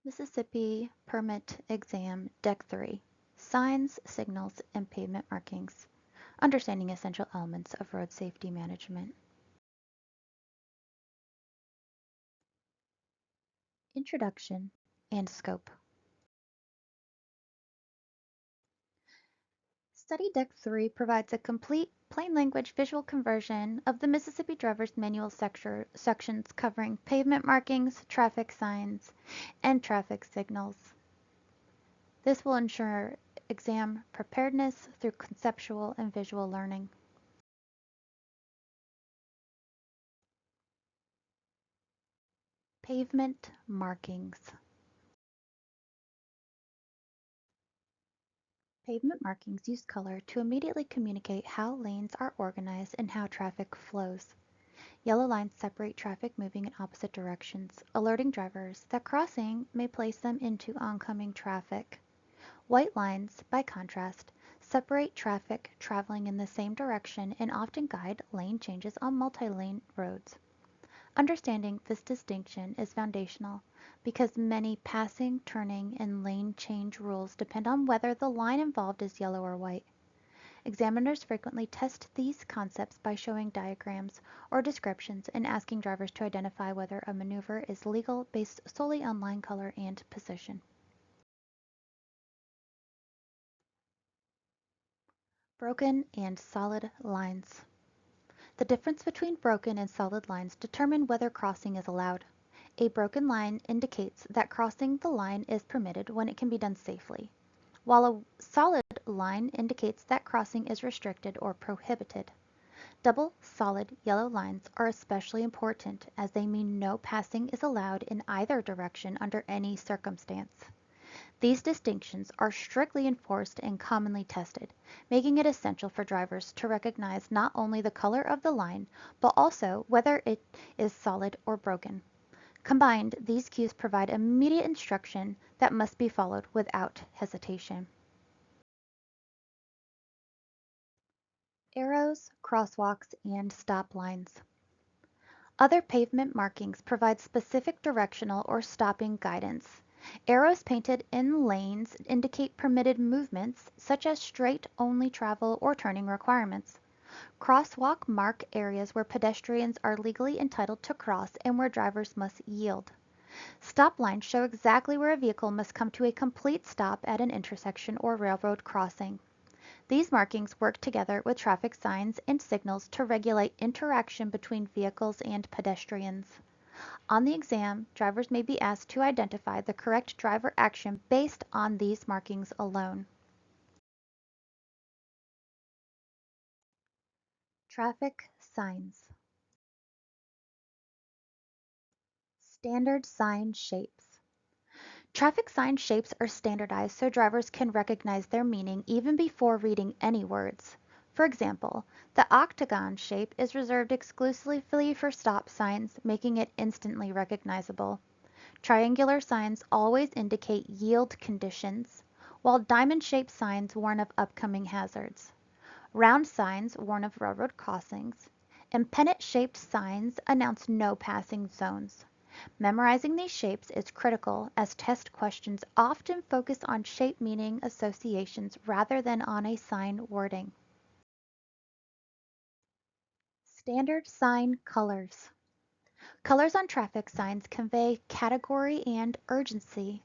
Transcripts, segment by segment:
Mississippi Permit Exam Deck 3 Signs, Signals, and Pavement Markings. Understanding Essential Elements of Road Safety Management. Introduction and Scope. Study Deck 3 provides a complete, plain language visual conversion of the Mississippi Driver's Manual sections covering pavement markings, traffic signs, and traffic signals. This will ensure exam preparedness through conceptual and visual learning. Pavement markings. Pavement markings use color to immediately communicate how lanes are organized and how traffic flows. Yellow lines separate traffic moving in opposite directions, alerting drivers that crossing may place them into oncoming traffic. White lines, by contrast, separate traffic traveling in the same direction and often guide lane changes on multi-lane roads. Understanding this distinction is foundational because many passing, turning, and lane change rules depend on whether the line involved is yellow or white. Examiners frequently test these concepts by showing diagrams or descriptions and asking drivers to identify whether a maneuver is legal based solely on line color and position. Broken and solid lines. The difference between broken and solid lines determine whether crossing is allowed. A broken line indicates that crossing the line is permitted when it can be done safely, while a solid line indicates that crossing is restricted or prohibited. Double solid yellow lines are especially important as they mean no passing is allowed in either direction under any circumstance. These distinctions are strictly enforced and commonly tested, making it essential for drivers to recognize not only the color of the line, but also whether it is solid or broken. Combined, these cues provide immediate instruction that must be followed without hesitation. Arrows, crosswalks, and stop lines. Other pavement markings provide specific directional or stopping guidance. Arrows painted in lanes indicate permitted movements, such as straight-only travel or turning requirements. Crosswalk mark areas where pedestrians are legally entitled to cross and where drivers must yield. Stop lines show exactly where a vehicle must come to a complete stop at an intersection or railroad crossing. These markings work together with traffic signs and signals to regulate interaction between vehicles and pedestrians. On the exam, drivers may be asked to identify the correct driver action based on these markings alone. Traffic signs. Standard sign shapes. Traffic sign shapes are standardized so drivers can recognize their meaning even before reading any words. For example, the octagon shape is reserved exclusively for stop signs, making it instantly recognizable. Triangular signs always indicate yield conditions, while diamond-shaped signs warn of upcoming hazards. Round signs warn of railroad crossings, and pennant-shaped signs announce no passing zones. Memorizing these shapes is critical as test questions often focus on shape meaning associations rather than on a sign wording. Standard sign colors. Colors on traffic signs convey category and urgency.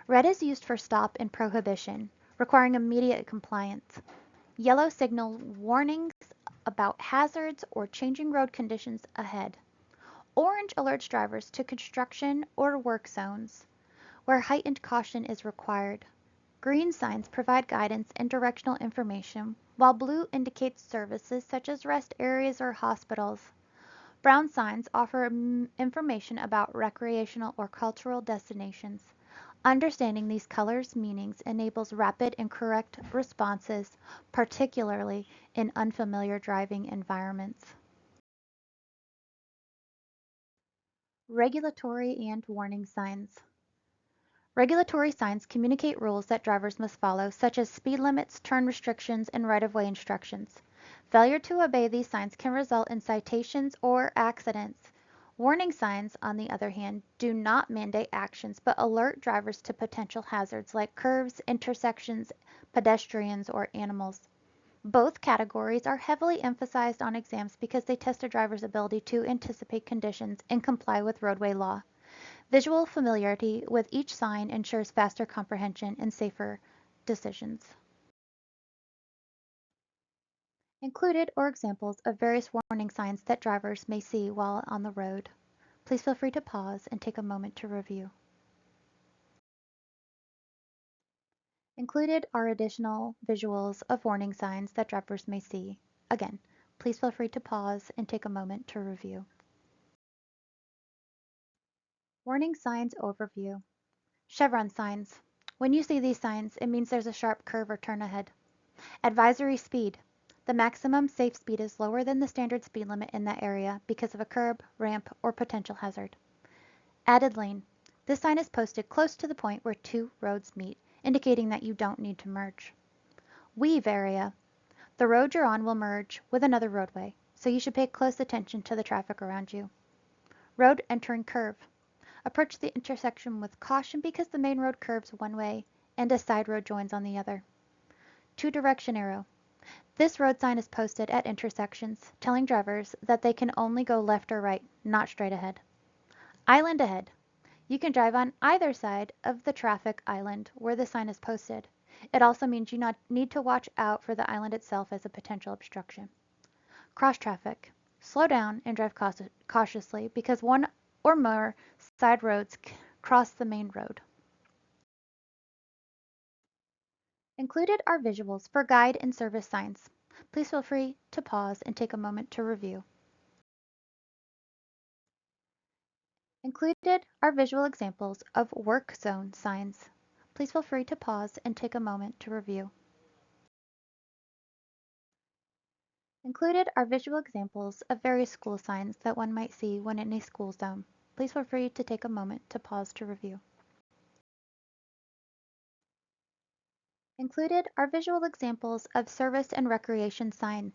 Red is used for stop and prohibition, requiring immediate compliance. Yellow signal warnings about hazards or changing road conditions ahead. Orange alerts drivers to construction or work zones, where heightened caution is required. Green signs provide guidance and directional information, while blue indicates services such as rest areas or hospitals. Brown signs offer information about recreational or cultural destinations. Understanding these colors' meanings enables rapid and correct responses, particularly in unfamiliar driving environments. Regulatory and warning signs. Regulatory signs communicate rules that drivers must follow, such as speed limits, turn restrictions, and right-of-way instructions. Failure to obey these signs can result in citations or accidents. Warning signs, on the other hand, do not mandate actions but alert drivers to potential hazards like curves, intersections, pedestrians, or animals. Both categories are heavily emphasized on exams because they test a driver's ability to anticipate conditions and comply with roadway law. Visual familiarity with each sign ensures faster comprehension and safer decisions. Included are examples of various warning signs that drivers may see while on the road. Please feel free to pause and take a moment to review. Included are additional visuals of warning signs that drivers may see. Again, please feel free to pause and take a moment to review. Warning signs overview. Chevron signs. When you see these signs, it means there's a sharp curve or turn ahead. Advisory speed. The maximum safe speed is lower than the standard speed limit in that area because of a curb, ramp, or potential hazard. Added lane. This sign is posted close to the point where two roads meet, indicating that you don't need to merge. Weave area. The road you're on will merge with another roadway, so you should pay close attention to the traffic around you. Road entering curve. Approach the intersection with caution because the main road curves one way and a side road joins on the other. Two-direction arrow. This road sign is posted at intersections, telling drivers that they can only go left or right, not straight ahead. Island ahead. You can drive on either side of the traffic island where the sign is posted. It also means you need to watch out for the island itself as a potential obstruction. Cross traffic. Slow down and drive cautiously because one or more side roads cross the main road. Included are visuals for guide and service signs. Please feel free to pause and take a moment to review. Included are visual examples of work zone signs. Please feel free to pause and take a moment to review. Included are visual examples of various school signs that one might see when in a school zone. Please feel free to take a moment to pause to review. Included are visual examples of service and recreation signs.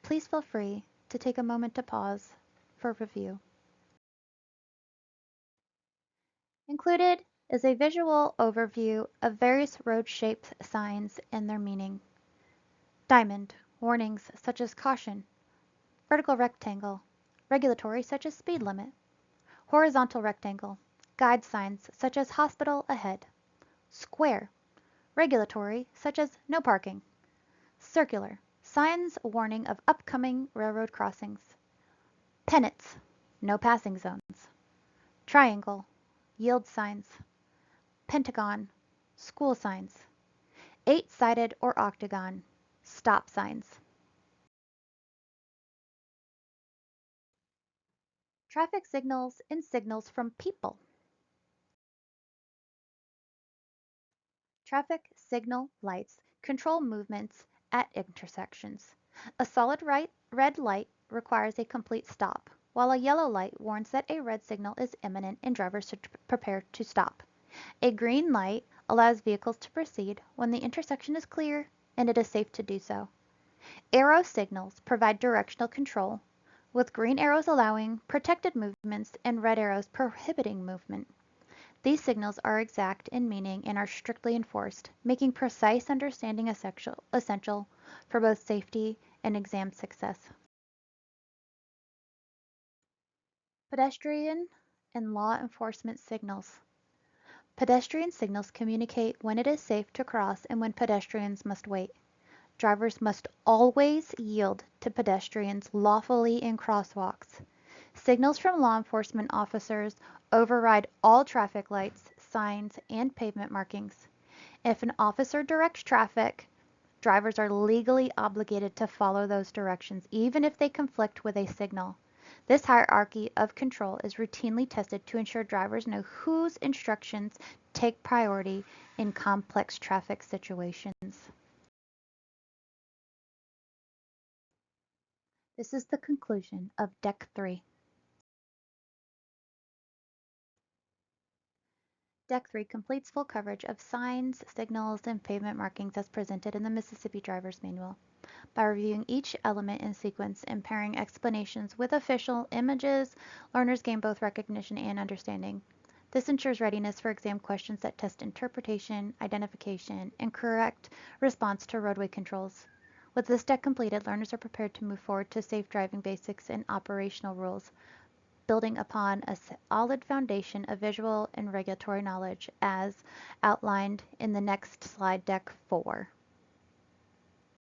Please feel free to take a moment to pause for review. Included is a visual overview of various road shaped signs and their meaning. Diamond, warnings such as caution. Vertical rectangle, regulatory such as speed limit. Horizontal rectangle, guide signs such as hospital ahead. Square, regulatory such as no parking. Circular, signs warning of upcoming railroad crossings. Pennants, no passing zones. Triangle, yield signs. Pentagon, school signs. Eight-sided or octagon, stop signs. Traffic signals and signals from people. Traffic signal lights control movements at intersections. A solid red light requires a complete stop, while a yellow light warns that a red signal is imminent and drivers should prepare to stop. A green light allows vehicles to proceed when the intersection is clear and it is safe to do so. Arrow signals provide directional control, with green arrows allowing protected movements and red arrows prohibiting movement. These signals are exact in meaning and are strictly enforced, making precise understanding essential for both safety and exam success. Pedestrian and law enforcement signals. Pedestrian signals communicate when it is safe to cross and when pedestrians must wait. Drivers must always yield to pedestrians lawfully in crosswalks. Signals from law enforcement officers override all traffic lights, signs, and pavement markings. If an officer directs traffic, drivers are legally obligated to follow those directions, even if they conflict with a signal. This hierarchy of control is routinely tested to ensure drivers know whose instructions take priority in complex traffic situations. This is the conclusion of Deck 3. Deck 3 completes full coverage of signs, signals, and pavement markings as presented in the Mississippi Driver's Manual. By reviewing each element in sequence and pairing explanations with official images, learners gain both recognition and understanding. This ensures readiness for exam questions that test interpretation, identification, and correct response to roadway controls. With this deck completed, learners are prepared to move forward to safe driving basics and operational rules, building upon a solid foundation of visual and regulatory knowledge as outlined in the next slide, Deck 4.